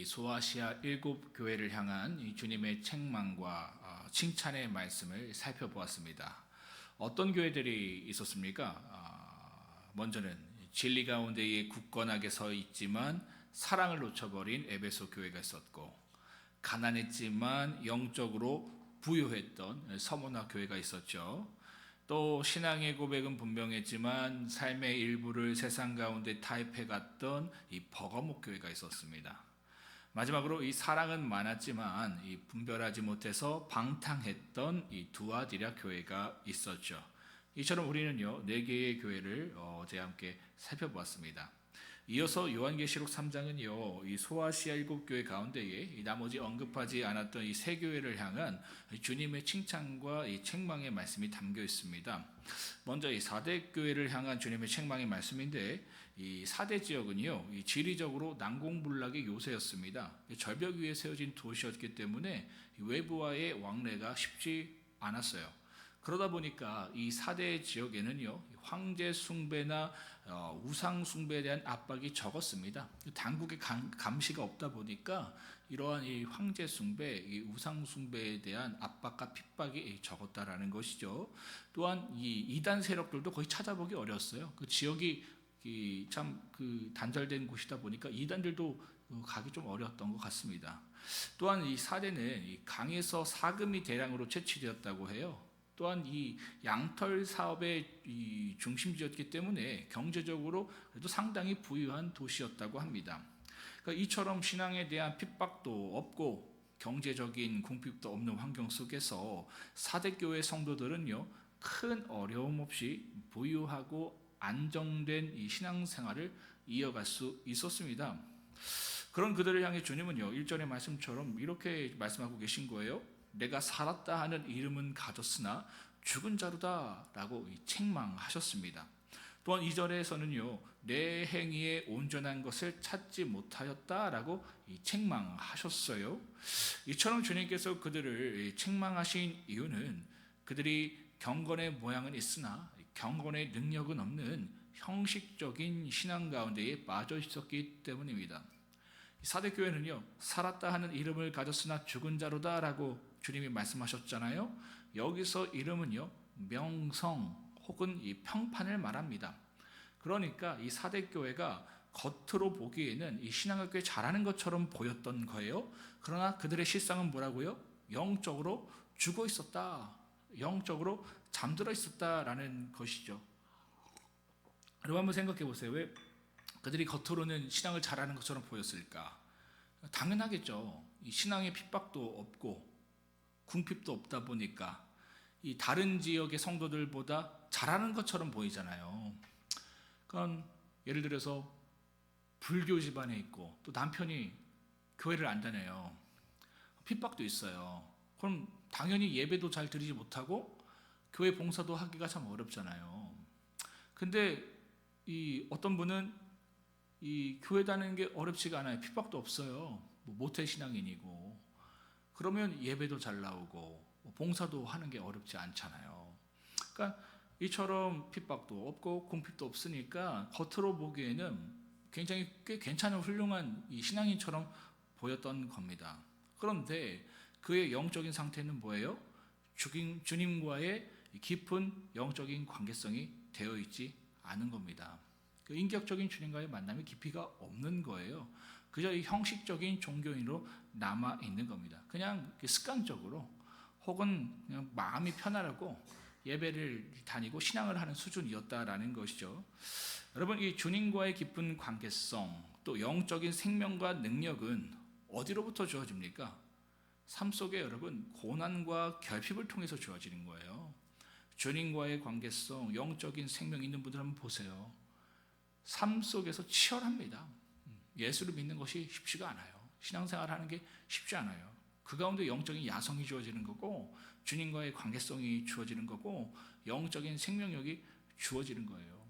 이 소아시아 일곱 교회를 향한 이 주님의 책망과 칭찬의 말씀을 살펴보았습니다. 어떤 교회들이 있었습니까? 먼저는 진리 가운데에 굳건하게 서 있지만 사랑을 놓쳐버린 에베소 교회가 있었고, 가난했지만 영적으로 부유했던 서문화 교회가 있었죠. 또 신앙의 고백은 분명했지만 삶의 일부를 세상 가운데 타협해 갔던 이 버거목 교회가 있었습니다. 마지막으로 이 사랑은 많았지만 이 분별하지 못해서 방탕했던 이 두아디라 교회가 있었죠. 이처럼 우리는요 4개의 교회를 어제 함께 살펴보았습니다. 이어서 요한계시록 3장은요 이 소아시아 7교회 가운데에 이 나머지 언급하지 않았던 이 3교회를 향한 주님의 칭찬과 이 책망의 말씀이 담겨 있습니다. 먼저 이 4대 교회를 향한 주님의 책망의 말씀인데, 이 4대 지역은요 이 지리적으로 난공불락의 요새였습니다. 절벽 위에 세워진 도시였기 때문에 외부와의 왕래가 쉽지 않았어요. 그러다 보니까 이 4대 지역에는요 황제 숭배나 우상 숭배에 대한 압박이 적었습니다. 당국의 감시가 없다 보니까 이러한 이 황제 숭배, 이 우상 숭배에 대한 압박과 핍박이 적었다라는 것이죠. 또한 이 이단 세력들도 거의 찾아보기 어려웠어요. 그 지역이 참 단절된 곳이다 보니까 이단들도 가기 좀 어려웠던 것 같습니다. 또한 이 4대는 이 강에서 사금이 대량으로 채취되었다고 해요. 또한 이 양털 사업의 이 중심지였기 때문에 경제적으로 그래도 상당히 부유한 도시였다고 합니다. 그러니까 이처럼 신앙에 대한 핍박도 없고 경제적인 궁핍도 없는 환경 속에서 4대 교회 성도들은요 큰 어려움 없이 부유하고 안정된 이 신앙생활을 이어갈 수 있었습니다. 그런 그들을 향해 주님은요 1절의 말씀처럼 이렇게 말씀하고 계신 거예요. 내가 살았다 하는 이름은 가졌으나 죽은 자로다 라고 책망하셨습니다. 또한 2절에서는요 내 행위에 온전한 것을 찾지 못하였다 라고 책망하셨어요. 이처럼 주님께서 그들을 책망하신 이유는 그들이 경건의 모양은 있으나 경건의 능력은 없는 형식적인 신앙 가운데에 빠져 있었기 때문입니다. 4대 교회는요 살았다 하는 이름을 가졌으나 죽은 자로다 라고 주님이 말씀하셨잖아요. 여기서 이름은요 명성 혹은 이 평판을 말합니다. 그러니까 이 4대 교회가 겉으로 보기에는 이 신앙을 꽤 잘하는 것처럼 보였던 거예요. 그러나 그들의 실상은 뭐라고요? 영적으로 죽어 있었다, 영적으로 잠들어 있었다라는 것이죠. 여러분 한번 생각해 보세요. 왜 그들이 겉으로는 신앙을 잘하는 것처럼 보였을까? 당연하겠죠. 이 신앙의 핍박도 없고 궁핍도 없다 보니까 이 다른 지역의 성도들보다 잘하는 것처럼 보이잖아요. 그러니까 예를 들어서 불교 집안에 있고 또 남편이 교회를 안 다녀요. 핍박도 있어요. 그럼 당연히 예배도 잘 드리지 못하고 교회 봉사도 하기가 참 어렵잖아요. 근데 이 어떤 분은 이 교회 다니는 게 어렵지가 않아요. 핍박도 없어요. 모태 신앙인이고, 그러면 예배도 잘 나오고 봉사도 하는 게 어렵지 않잖아요. 그러니까 이처럼 핍박도 없고 궁핍도 없으니까 겉으로 보기에는 굉장히 꽤 괜찮은 훌륭한 이 신앙인처럼 보였던 겁니다. 그런데 그의 영적인 상태는 뭐예요? 주님과의 깊은 영적인 관계성이 되어 있지 않은 겁니다. 그 인격적인 주님과의 만남이 깊이가 없는 거예요. 그저 이 형식적인 종교인으로 남아 있는 겁니다. 그냥 습관적으로 혹은 그냥 마음이 편하라고 예배를 다니고 신앙을 하는 수준이었다라는 것이죠. 여러분, 이 주님과의 깊은 관계성 또 영적인 생명과 능력은 어디로부터 주어집니까? 삶 속에 여러분 고난과 결핍을 통해서 주어지는 거예요. 주님과의 관계성, 영적인 생명 있는 분들 한번 보세요. 삶 속에서 치열합니다. 예수를 믿는 것이 쉽지가 않아요. 신앙생활 하는 게 쉽지 않아요. 그 가운데 영적인 야성이 주어지는 거고 주님과의 관계성이 주어지는 거고 영적인 생명력이 주어지는 거예요.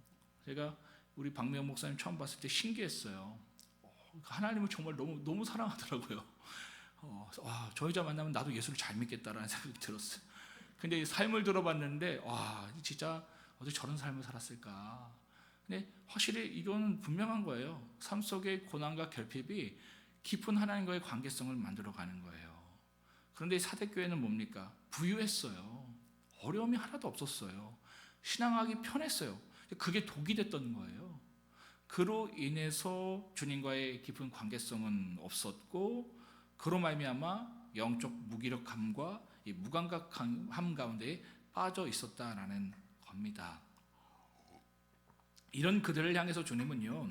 제가 우리 박명호 목사님 처음 봤을 때 신기했어요. 하나님을 정말 너무 사랑하더라고요. 저 여자 만나면 나도 예수를 잘 믿겠다라는 생각이 들었어요. 근데 삶을 들어봤는데 진짜 어떻게 저런 삶을 살았을까. 근데 확실히 이건 분명한 거예요. 삶 속의 고난과 결핍이 깊은 하나님과의 관계성을 만들어가는 거예요. 그런데 사대교회는 뭡니까? 부유했어요. 어려움이 하나도 없었어요. 신앙하기 편했어요. 그게 독이 됐던 거예요. 그로 인해서 주님과의 깊은 관계성은 없었고, 그로 말미암아 영적 무기력함과 이 무감각함 가운데 빠져 있었다라는 겁니다. 이런 그들을 향해서 주님은요,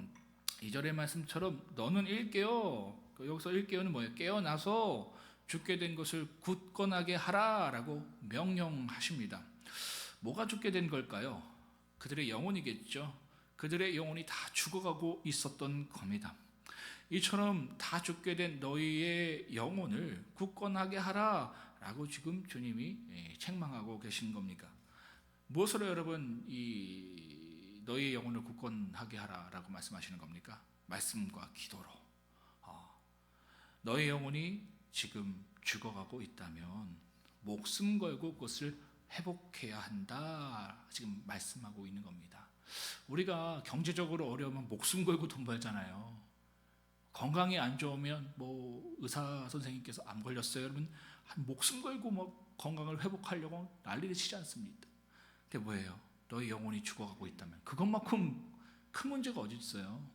2절의 말씀처럼 너는 일깨어, 여기서 일깨어는 뭐예요? 깨어나서 죽게 된 것을 굳건하게 하라라고 명령하십니다. 뭐가 죽게 된 걸까요? 그들의 영혼이겠죠. 그들의 영혼이 다 죽어가고 있었던 겁니다. 이처럼 다 죽게 된 너희의 영혼을 굳건하게 하라라고 지금 주님이 책망하고 계신 겁니까? 무엇으로 여러분 이 너희의 영혼을 굳건하게 하라라고 말씀하시는 겁니까? 말씀과 기도로. 너희 영혼이 지금 죽어가고 있다면 목숨 걸고 그것을 회복해야 한다, 지금 말씀하고 있는 겁니다. 우리가 경제적으로 어려우면 목숨 걸고 돈 벌잖아요. 건강이 안 좋으면 뭐 의사 선생님께서 암 걸렸어요, 여러분 한 목숨 걸고 뭐 건강을 회복하려고 난리를 치지 않습니다. 근데 뭐예요? 너희 영혼이 죽어가고 있다면 그것만큼 큰 문제가 어디 있어요?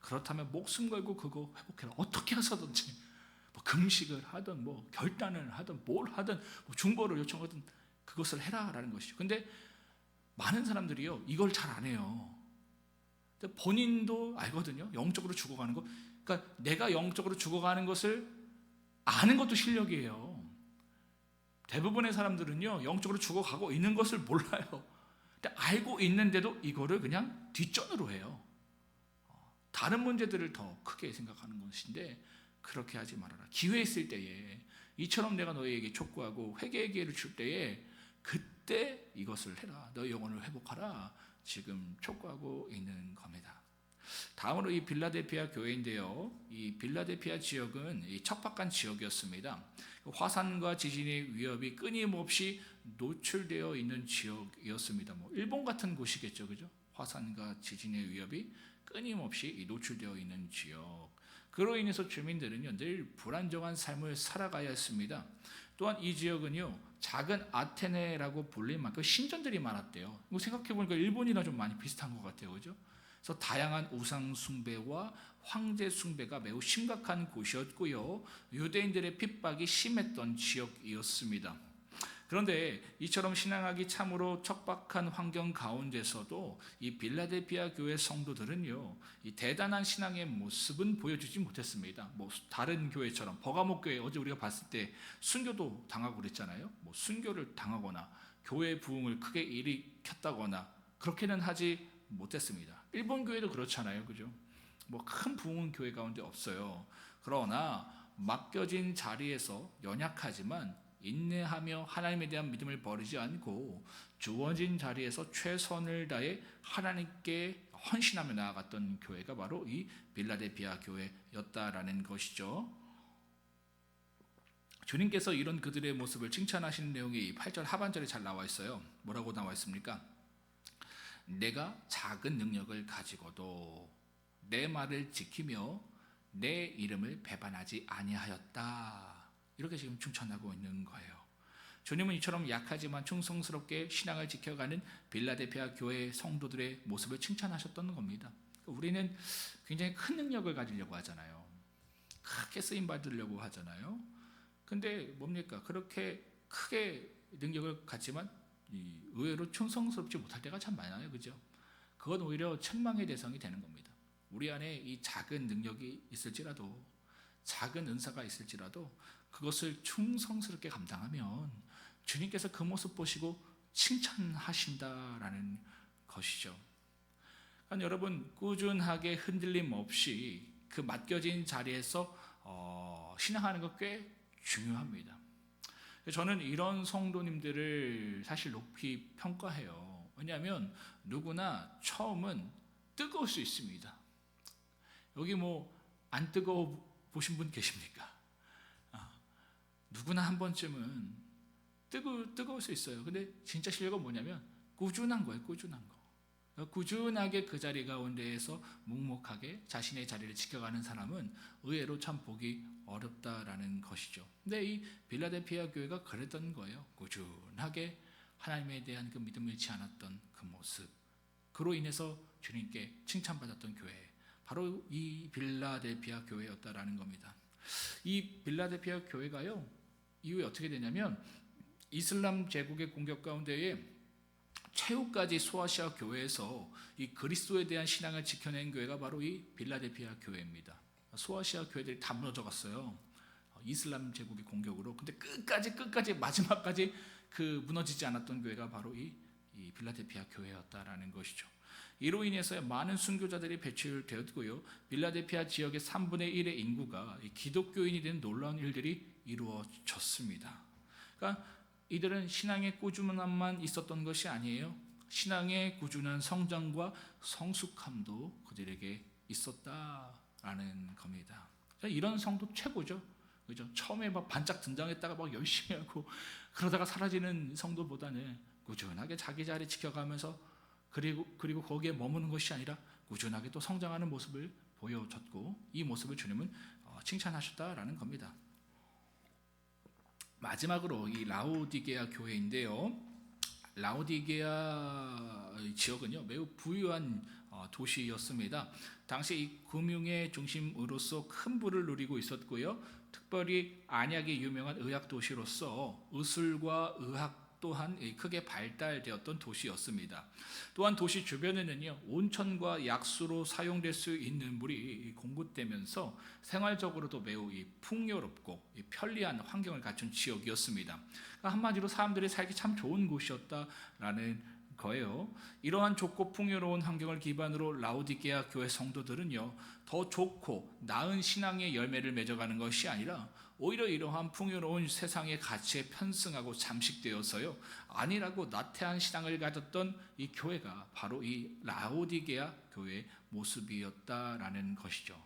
그렇다면 목숨 걸고 그거 회복해라. 어떻게 해서든지 뭐 금식을 하든 뭐 결단을 하든 뭘 하든 뭐 중보를 요청하든 그것을 해라라는 것이죠. 근데 많은 사람들이요, 이걸 잘 안 해요. 본인도 알거든요. 영적으로 죽어가는 거. 그러니까 내가 영적으로 죽어가는 것을 아는 것도 실력이에요. 대부분의 사람들은요, 영적으로 죽어가고 있는 것을 몰라요. 근데 알고 있는데도 이거를 그냥 뒷전으로 해요. 다른 문제들을 더 크게 생각하는 것인데 그렇게 하지 말아라. 기회 있을 때에 이처럼 내가 너희에게 촉구하고 회개의 기회를 줄 때에 그때 이것을 해라. 너희 영혼을 회복하라. 지금 촉구하고 있는 겁니다. 다음으로 이 빌라델피아 교회인데요, 이 빌라델피아 지역은 이 척박한 지역이었습니다. 화산과 지진의 위협이 끊임없이 노출되어 있는 지역이었습니다. 뭐 일본 같은 곳이겠죠, 그죠? 화산과 지진의 위협이 끊임없이 노출되어 있는 지역. 그로 인해서 주민들은요, 늘 불안정한 삶을 살아가야 했습니다. 또한 이 지역은요, 작은 아테네라고 불릴 만큼 신전들이 많았대요. 이거 생각해보니까 일본이랑 좀 많이 비슷한 것 같아요, 그죠? 그래서 다양한 우상 숭배와 황제 숭배가 매우 심각한 곳이었고요, 유대인들의 핍박이 심했던 지역이었습니다. 그런데 이처럼 신앙하기 참으로 척박한 환경 가운데서도 이 빌라델피아 교회 성도들은요, 이 대단한 신앙의 모습은 보여주지 못했습니다. 뭐 다른 교회처럼 버가모 교회 어제 우리가 봤을 때 순교도 당하고 그랬잖아요. 뭐 순교를 당하거나 교회 부흥을 크게 일으켰다거나 그렇게는 하지 못했습니다. 일본 교회도 그렇잖아요, 그죠? 뭐 큰 부흥은 교회 가운데 없어요. 그러나 맡겨진 자리에서 연약하지만 인내하며 하나님에 대한 믿음을 버리지 않고 주어진 자리에서 최선을 다해 하나님께 헌신하며 나아갔던 교회가 바로 이 빌라델피아 교회였다라는 것이죠. 주님께서 이런 그들의 모습을 칭찬하시는 내용이 8절 하반절에 잘 나와 있어요. 뭐라고 나와 있습니까? 내가 작은 능력을 가지고도 내 말을 지키며 내 이름을 배반하지 아니하였다. 이렇게 지금 칭찬하고 있는 거예요. 주님은 이처럼 약하지만 충성스럽게 신앙을 지켜가는 빌라델피아 교회 성도들의 모습을 칭찬하셨던 겁니다. 우리는 굉장히 큰 능력을 가지려고 하잖아요. 크게 쓰임 받으려고 하잖아요. 근데 뭡니까? 그렇게 크게 능력을 갖지만 의외로 충성스럽지 못할 때가 참 많아요, 그죠? 그건 오히려 책망의 대상이 되는 겁니다. 우리 안에 이 작은 능력이 있을지라도, 작은 은사가 있을지라도 그것을 충성스럽게 감당하면 주님께서 그 모습 보시고 칭찬하신다라는 것이죠. 그러니까 여러분, 꾸준하게 흔들림 없이 그 맡겨진 자리에서 신앙하는 것 꽤 중요합니다. 저는 이런 성도님들을 사실 높이 평가해요. 왜냐하면 누구나 처음은 뜨거울 수 있습니다. 여기 뭐 안 뜨거워 보신 분 계십니까? 누구나 한 번쯤은 뜨거울 수 있어요. 근데 진짜 실력은 뭐냐면 꾸준한 거예요. 꾸준한 거. 꾸준하게 그 자리 가운데에서 묵묵하게 자신의 자리를 지켜가는 사람은 의외로 참 보기 어렵다라는 것이죠. 근데 이 빌라델피아 교회가 그랬던 거예요. 꾸준하게 하나님에 대한 그 믿음을 잃지 않았던 그 모습, 그로 인해서 주님께 칭찬받았던 교회, 바로 이 빌라델피아 교회였다라는 겁니다. 이 빌라델피아 교회가요, 이후에 어떻게 되냐면 이슬람 제국의 공격 가운데에 최후까지 소아시아 교회에서 이 그리스도에 대한 신앙을 지켜낸 교회가 바로 이 빌라델피아 교회입니다. 소아시아 교회들이 다 무너져 갔어요. 이슬람 제국의 공격으로. 근데 끝까지 마지막까지 그 무너지지 않았던 교회가 바로 이 빌라델피아 교회였다라는 것이죠. 이로 인해서 많은 순교자들이 배출되었고요. 빌라델피아 지역의 3분의 1의 인구가 기독교인이 된 놀라운 일들이 이루어졌습니다. 그러니까 이들은 신앙의 꾸준함만 있었던 것이 아니에요. 신앙의 꾸준한 성장과 성숙함도 그들에게 있었다라는 겁니다. 이런 성도 최고죠. 그죠? 처음에 막 반짝 등장했다가 막 열심히 하고 그러다가 사라지는 성도보다는 꾸준하게 자기 자리 지켜가면서 그리고 거기에 머무는 것이 아니라 꾸준하게 또 성장하는 모습을 보여줬고, 이 모습을 주님은 칭찬하셨다라는 겁니다. 마지막으로 이 라오디게아 교회인데요. 라오디게아 지역은요 매우 부유한 도시였습니다. 당시 이 금융의 중심으로서 큰 부를 누리고 있었고요. 특별히 안약이 유명한 의학 도시로서 의술과 의학 또한 크게 발달되었던 도시였습니다. 또한 도시 주변에는요 온천과 약수로 사용될 수 있는 물이 공급되면서 생활적으로도 매우 풍요롭고 편리한 환경을 갖춘 지역이었습니다. 한마디로 사람들이 살기 참 좋은 곳이었다라는 거예요. 이러한 좋고 풍요로운 환경을 기반으로 라오디게아 교회 성도들은요 더 좋고 나은 신앙의 열매를 맺어가는 것이 아니라 오히려 이러한 풍요로운 세상의 가치에 편승하고 잠식되어서요 안일하고 나태한 신앙을 가졌던 이 교회가 바로 이 라오디게아 교회의 모습이었다라는 것이죠.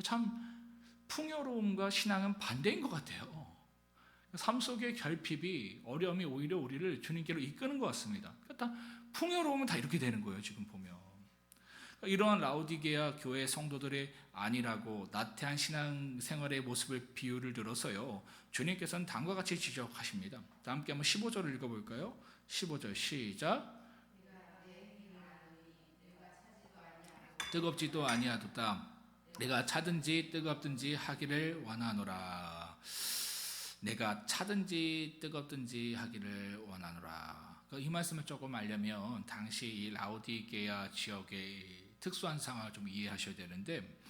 참 풍요로움과 신앙은 반대인 것 같아요. 삶 속의 결핍이, 어려움이 오히려 우리를 주님께로 이끄는 것 같습니다. 그러니까 풍요로움은 다 이렇게 되는 거예요. 지금 보면 이러한 라오디게아 교회 성도들의 안일하고 나태한 신앙생활의 모습을 비유를 들어서요 주님께서는 다음과 같이 지적하십니다. 다 함께 한번 15절을 읽어볼까요? 15절 시작. 뜨겁지도 아니하도다. 내가 차든지 뜨겁든지 하기를 원하노라. 내가 차든지 뜨겁든지 하기를 원하노라. 이 말씀을 조금 알려면 당시 이 라오디게아 지역의 특수한 상황을 좀 이해하셔야 되는데,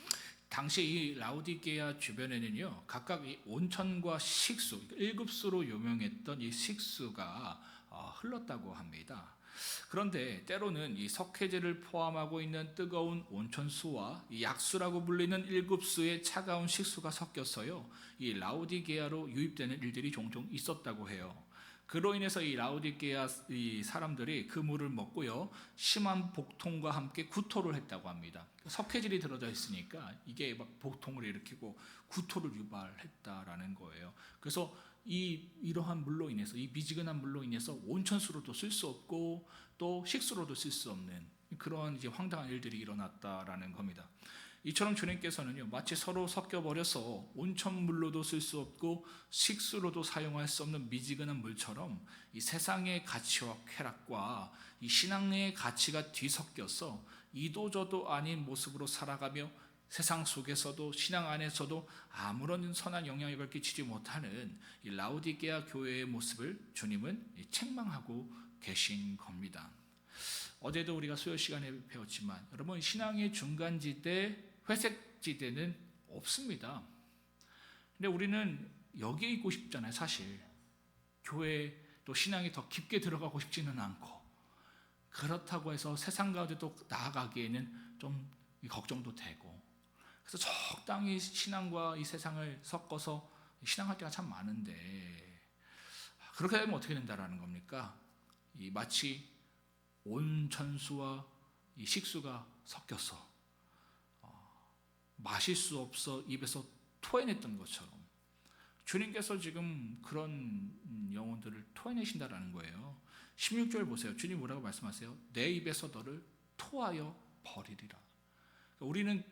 당시 이 라오디게아 주변에는요 각각 이 온천과 식수, 1급수로 유명했던 이 식수가 흘렀다고 합니다. 그런데 때로는 이 석회제를 포함하고 있는 뜨거운 온천수와 이 약수라고 불리는 1급수의 차가운 식수가 섞여서요 이 라오디게아로 유입되는 일들이 종종 있었다고 해요. 그로 인해서 이 라오디게아 이 사람들이 그 물을 먹고요 심한 복통과 함께 구토를 했다고 합니다. 석회질이 들어져 있으니까 이게 막 복통을 일으키고 구토를 유발했다라는 거예요. 그래서 이러한 물로 인해서, 이 미지근한 물로 인해서 온천수로도 쓸 수 없고 또 식수로도 쓸 수 없는 그런 이제 황당한 일들이 일어났다라는 겁니다. 이처럼 주님께서는요 마치 서로 섞여버려서 온천물로도 쓸 수 없고 식수로도 사용할 수 없는 미지근한 물처럼 이 세상의 가치와 쾌락과 이 신앙의 가치가 뒤섞여서 이도저도 아닌 모습으로 살아가며 세상 속에서도 신앙 안에서도 아무런 선한 영향력을 끼치지 못하는 이 라오디게아 교회의 모습을 주님은 책망하고 계신 겁니다. 어제도 우리가 수요 시간에 배웠지만 여러분, 신앙의 중간지대, 회색지대는 없습니다. 근데 우리는 여기에 있고 싶잖아요. 사실 교회 또 신앙이 더 깊게 들어가고 싶지는 않고, 그렇다고 해서 세상 가운데 또 나아가기에는 좀 걱정도 되고, 그래서 적당히 신앙과 이 세상을 섞어서 신앙할 때가 참 많은데, 그렇게 되면 어떻게 된다라는 겁니까? 마치 온천수와 이 식수가 섞여서 마실 수 없어 입에서 토해냈던 것처럼 주님께서 지금 그런 영혼들을 토해내신다라는 거예요. 16절 보세요. 주님 뭐라고 말씀하세요? 내 입에서 너를 토하여 버리리라. 우리는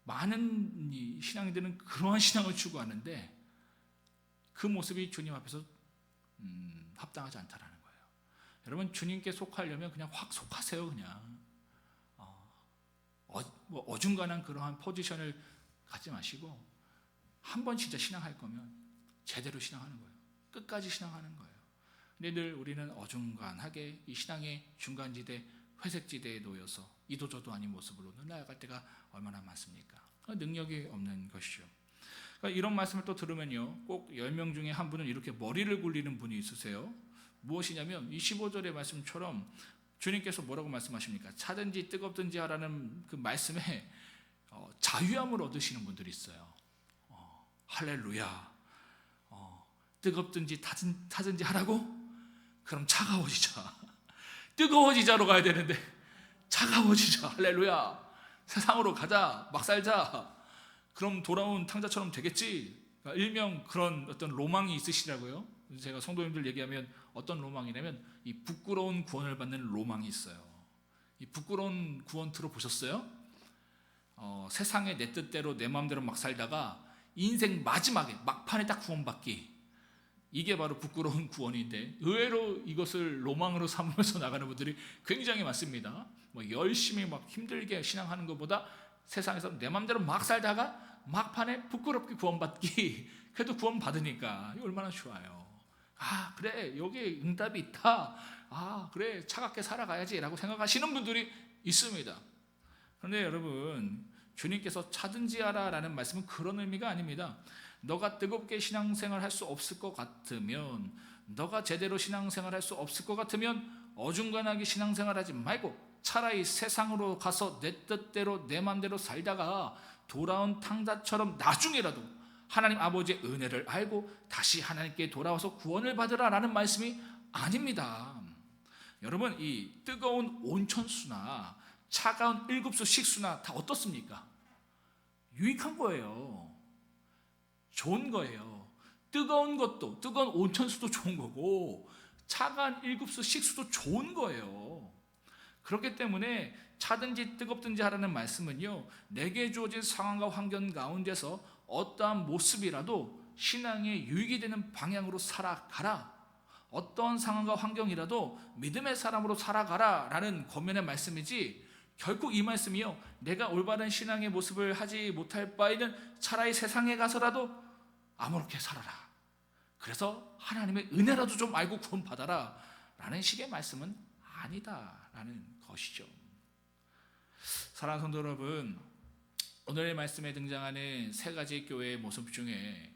많은 신앙인들은 그러한 신앙을 추구하는데 그 모습이 주님 앞에서 합당하지 않다라는 거예요. 여러분, 주님께 속하려면 그냥 확 속하세요. 그냥 어중간한 그러한 포지션을 갖지 마시고 한 번 진짜 신앙할 거면 제대로 신앙하는 거예요. 끝까지 신앙하는 거예요. 근데 늘 우리는 어중간하게 이 신앙의 중간지대, 회색지대에 놓여서 이도저도 아닌 모습으로 나아갈 때가 얼마나 많습니까? 능력이 없는 것이죠. 그러니까 이런 말씀을 또 들으면요, 꼭 10명 중에 한 분은 이렇게 머리를 굴리는 분이 있으세요. 무엇이냐면 이 15절의 말씀처럼 주님께서 뭐라고 말씀하십니까? 차든지 뜨겁든지 하라는 그 말씀에 자유함을 얻으시는 분들이 있어요. 할렐루야. 뜨겁든지 타든지 하라고? 그럼 차가워지자. 뜨거워지자로 가야 되는데 차가워지자. 할렐루야. 세상으로 가자. 막 살자. 그럼 돌아온 탕자처럼 되겠지. 그러니까 일명 그런 어떤 로망이 있으시라고요. 제가 성도님들 얘기하면 어떤 로망이냐면 이 부끄러운 구원을 받는 로망이 있어요. 이 부끄러운 구원 들어보셨어요? 세상에 내 뜻대로 내 마음대로 막 살다가 인생 마지막에 막판에 딱 구원받기, 이게 바로 부끄러운 구원인데 의외로 이것을 로망으로 삼으면서 나가는 분들이 굉장히 많습니다. 열심히 막 힘들게 신앙하는 것보다 세상에서 내 마음대로 막 살다가 막판에 부끄럽게 구원받기, 그래도 구원받으니까 얼마나 좋아요. 그래, 여기 응답이 있다. 그래, 차갑게 살아가야지 라고 생각하시는 분들이 있습니다. 그런데 여러분, 주님께서 차든지 하라 라는 말씀은 그런 의미가 아닙니다. 너가 뜨겁게 신앙생활 할 수 없을 것 같으면, 너가 제대로 신앙생활 할 수 없을 것 같으면 어중간하게 신앙생활 하지 말고 차라리 세상으로 가서 내 뜻대로 내 마음대로 살다가 돌아온 탕자처럼 나중에라도 하나님 아버지의 은혜를 알고 다시 하나님께 돌아와서 구원을 받으라 라는 말씀이 아닙니다. 여러분, 이 뜨거운 온천수나 차가운 7수 식수나 다 어떻습니까? 유익한 거예요. 좋은 거예요. 뜨거운 것도, 뜨거운 온천수도 좋은 거고 차가운 7수 식수도 좋은 거예요. 그렇기 때문에 차든지 뜨겁든지 하라는 말씀은요, 내게 주어진 상황과 환경 가운데서 어떠한 모습이라도 신앙에 유익이 되는 방향으로 살아가라, 어떠한 상황과 환경이라도 믿음의 사람으로 살아가라 라는 권면의 말씀이지, 결국 이 말씀이요, 내가 올바른 신앙의 모습을 하지 못할 바에는 차라리 세상에 가서라도 아무렇게 살아라, 그래서 하나님의 은혜라도 좀 알고 구원받아라 라는 식의 말씀은 아니다 라는 것이죠. 사랑하는 성도 여러분, 오늘의 말씀에 등장하는 세 가지 교회의 모습 중에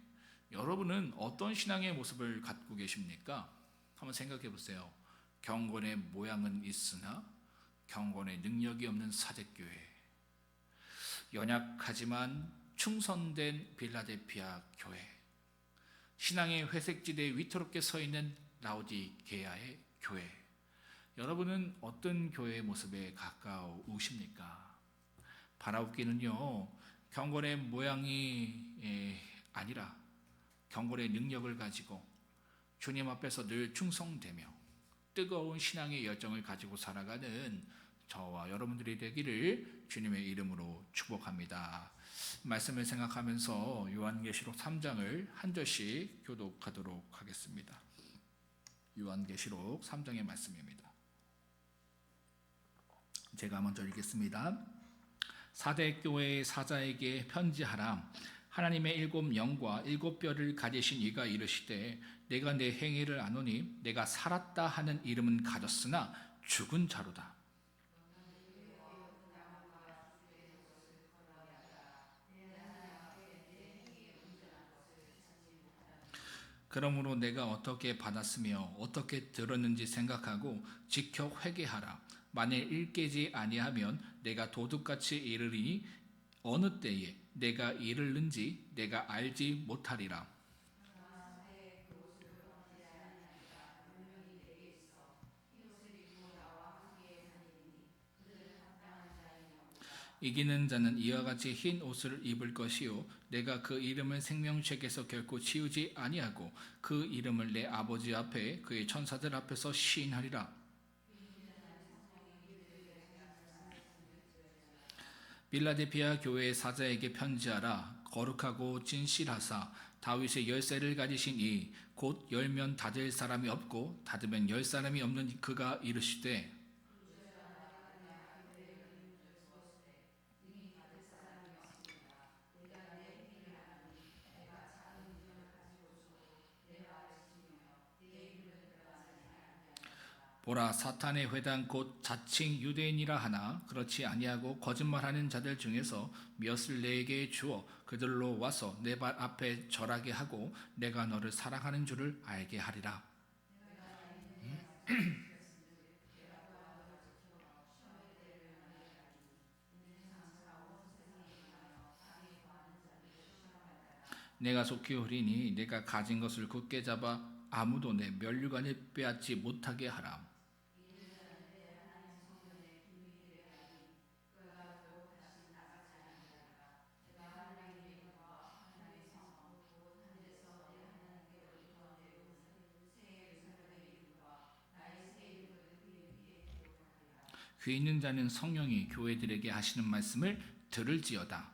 여러분은 어떤 신앙의 모습을 갖고 계십니까? 한번 생각해 보세요. 경건의 모양은 있으나 경건의 능력이 없는 사대교회, 연약하지만 충성된 빌라델피아 교회, 신앙의 회색지대에 위태롭게 서 있는 라오디게아의 교회, 여러분은 어떤 교회의 모습에 가까우십니까? 바라옵기는요, 경건의 모양이 아니라 경건의 능력을 가지고 주님 앞에서 늘 충성되며 뜨거운 신앙의 열정을 가지고 살아가는 저와 여러분들이 되기를 주님의 이름으로 축복합니다. 말씀을 생각하면서 요한계시록 3장을 한 절씩 교독하도록 하겠습니다. 요한계시록 3장의 말씀입니다. 제가 먼저 읽겠습니다. 사대 교회의 사자에게 편지하라. 하나님의 7 영과 7 뼈를 가지신 이가 이르시되, 내가 내 행위를 아노니 내가 살았다 하는 이름은 가졌으나 죽은 자로다. 그러므로 내가 어떻게 받았으며 어떻게 들었는지 생각하고 지켜 회개하라. 만일 일깨지 아니하면 내가 도둑같이 이르리니 어느 때에 내가 이르는지 내가 알지 못하리라. 이기는 자는 이와 같이 흰 옷을 입을 것이요, 내가 그 이름을 생명책에서 결코 지우지 아니하고 그 이름을 내 아버지 앞에 그의 천사들 앞에서 시인하리라. 빌라델피아 교회의 사자에게 편지하라. 거룩하고 진실하사 다윗의 열쇠를 가지신 이 곧 열면 닫을 사람이 없고 닫으면 열 사람이 없는 그가 이르시되 보라 사탄의 회당 곧 자칭 유대인이라 하나 그렇지 아니하고 거짓말하는 자들 중에서 몇을 내게 주어 그들로 와서 내 발 앞에 절하게 하고 내가 너를 사랑하는 줄을 알게 하리라. 내가 속히 오리니 내가 가진 것을 굳게 잡아 아무도 내 면류관을 빼앗지 못하게 하라. 귀 있는 자는 성령이 교회들에게 하시는 말씀을 들을지어다.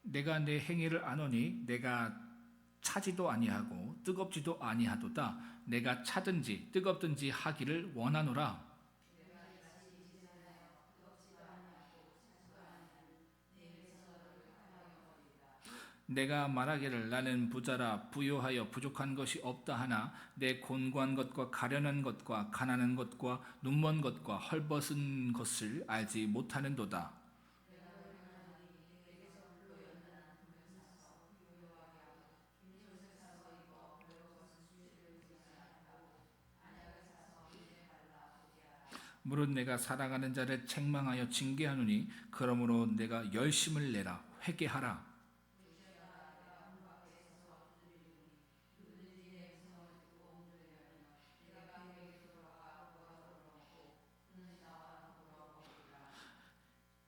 내가 내 행위를 아노니 내가 차지도 아니하고 뜨겁지도 아니하도다. 내가 차든지 뜨겁든지 하기를 원하노라. 내가 말하기를 나는 부자라 부요하여 부족한 것이 없다 하나 내 곤고한 것과 가련한 것과 가난한 것과 눈먼 것과 헐벗은 것을 알지 못하는도다. 무릇 내가 사랑하는 자를 책망하여 징계하노니 그러므로 내가 열심을 내라 회개하라.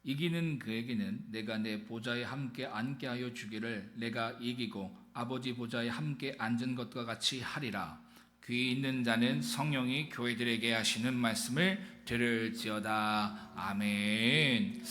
이기는 그에게는 내가 내 보좌에 함께 앉게 하여 주기를 내가 이기고 아버지 보좌에 함께 앉은 것과 같이 하리라. 귀 있는 자는 성령이 교회들에게 하시는 말씀을 들을지어다. 아멘.